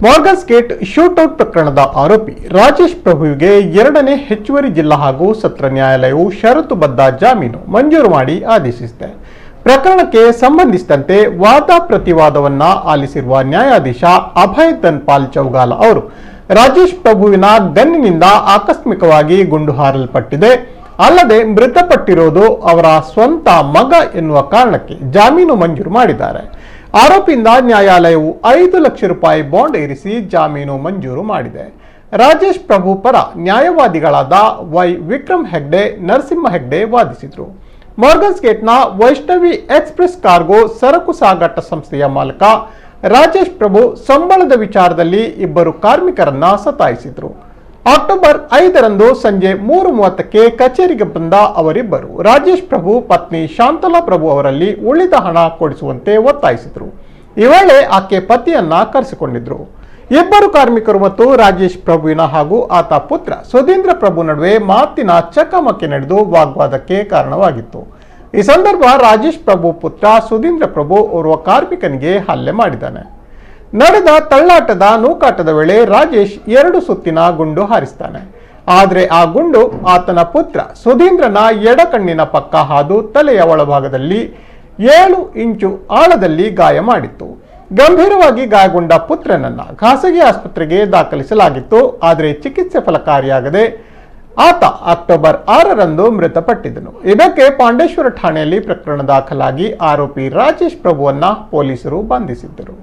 Morgan gate shootout ಪ್ರಕರಣದ ಆರೋಪಿ ರಾಜೇಶ್ ಪ್ರಭುವಿಗೆ ಎರಡನೇ ಹೆಚ್ಚುವರಿ ಜಿಲ್ಲಾ ಹಾಗೂ ಸತ್ರ ನ್ಯಾಯಾಲಯವು ಷರತ್ತುಬದ್ಧ ಜಾಮೀನು ಮಂಜೂರು ಮಾಡಿ ಆದೇಶಿಸಿದೆ. ಪ್ರಕರಣಕ್ಕೆ ಸಂಬಂಧಿಸಿದಂತೆ ವಾದ ಪ್ರತಿವಾದವನ್ನ ಆಲಿಸಿರುವ ನ್ಯಾಯಾಧೀಶ ಅಭಯ್ ಧನ್ಪಾಲ್ ಚೌಗಾಲ ಅವರು ರಾಜೇಶ್ ಪ್ರಭುವಿನ ಗನ್ನಿನಿಂದ ಆಕಸ್ಮಿಕವಾಗಿ ಗುಂಡು ಹಾರಲ್ಪಟ್ಟಿದೆ, ಅಲ್ಲದೆ ಮೃತಪಟ್ಟಿರೋದು ಅವರ ಸ್ವಂತ ಮಗ ಎನ್ನುವ ಕಾರಣಕ್ಕೆ ಜಾಮೀನು ಮಂಜೂರು ಮಾಡಿದ್ದಾರೆ. ಆರೋಪಿಯಿಂದ ನ್ಯಾಯಾಲಯವು 5 ಲಕ್ಷ ರೂಪಾಯಿ ಬಾಂಡ್ ಇರಿಸಿ ಜಾಮೀನು ಮಂಜೂರು ಮಾಡಿದೆ. ರಾಜೇಶ್ ಪ್ರಭು ಪರ ನ್ಯಾಯವಾದಿಗಳಾದ ವೈ ವಿಕ್ರಮ್ ಹೆಗ್ಡೆ, ನರಸಿಂಹ ಹೆಗ್ಡೆ ವಾದಿಸಿದರು. ಮಾರ್ಗನ್ ಗೇಟ್ನ ವೈಷ್ಣವಿ ಎಕ್ಸ್‌ಪ್ರೆಸ್ ಕಾರ್ಗೋ ಸರಕು ಸಾಗಾಟ ಸಂಸ್ಥೆಯ ಮಾಲಕ ರಾಜೇಶ್ ಪ್ರಭು ಸಂಬಳದ ವಿಚಾರದಲ್ಲಿ ಇಬ್ಬರು ಕಾರ್ಮಿಕರನ್ನ ಸತಾಯಿಸಿದರು. ಅಕ್ಟೋಬರ್ 5ರಂದು ಸಂಜೆ 3:30ಕ್ಕೆ ಕಚೇರಿಗೆ ಬಂದ ಅವರಿಬ್ಬರು ರಾಜೇಶ್ ಪ್ರಭು ಪತ್ನಿ ಶಾಂತಲಾ ಪ್ರಭು ಅವರಲ್ಲಿ ಉಳಿದ ಹಣ ಕೊಡಿಸುವಂತೆ ಒತ್ತಾಯಿಸಿದರು. ಈ ವೇಳೆ ಆಕೆ ಪತಿಯನ್ನ ಕರೆಸಿಕೊಂಡಿದ್ರು. ಇಬ್ಬರು ಕಾರ್ಮಿಕರು ಮತ್ತು ರಾಜೇಶ್ ಪ್ರಭುವಿನ ಹಾಗೂ ಆತ ಪುತ್ರ ಸುಧೀಂದ್ರ ಪ್ರಭು ನಡುವೆ ಮಾತಿನ ಚಕಮಕಿ ನಡೆದು ವಾಗ್ವಾದಕ್ಕೆ ಕಾರಣವಾಗಿತ್ತು. ಈ ಸಂದರ್ಭ ರಾಜೇಶ್ ಪ್ರಭು ಪುತ್ರ ಸುಧೀಂದ್ರ ಪ್ರಭು ಓರ್ವ ಕಾರ್ಮಿಕನಿಗೆ ಹಲ್ಲೆ ಮಾಡಿದ್ದಾನೆ. ನಡೆದ ತಳ್ಳಾಟದ ನೂಕಾಟದ ವೇಳೆ ರಾಜೇಶ್ 2 ಸುತ್ತಿನ ಗುಂಡು ಹಾರಿಸ್ತಾನೆ. ಆದರೆ ಆ ಗುಂಡು ಆತನ ಪುತ್ರ ಸುಧೀಂದ್ರನ ಎಡಕಣ್ಣಿನ ಪಕ್ಕ ಹಾದು ತಲೆಯ ಒಳಭಾಗದಲ್ಲಿ 7 ಇಂಚು ಆಳದಲ್ಲಿ ಗಾಯ ಮಾಡಿತ್ತು. ಗಂಭೀರವಾಗಿ ಗಾಯಗೊಂಡ ಪುತ್ರನನ್ನ ಖಾಸಗಿ ಆಸ್ಪತ್ರೆಗೆ ದಾಖಲಿಸಲಾಗಿತ್ತು. ಆದರೆ ಚಿಕಿತ್ಸೆ ಫಲಕಾರಿಯಾಗದೆ ಆತ ಅಕ್ಟೋಬರ್ 6ರಂದು ಮೃತಪಟ್ಟಿದ್ದನು. ಇದಕ್ಕೆ ಪಾಂಡೇಶ್ವರ ಠಾಣೆಯಲ್ಲಿ ಪ್ರಕರಣ ದಾಖಲಾಗಿ ಆರೋಪಿ ರಾಜೇಶ್ ಪ್ರಭುವನ್ನ ಪೊಲೀಸರು ಬಂಧಿಸಿದ್ದರು.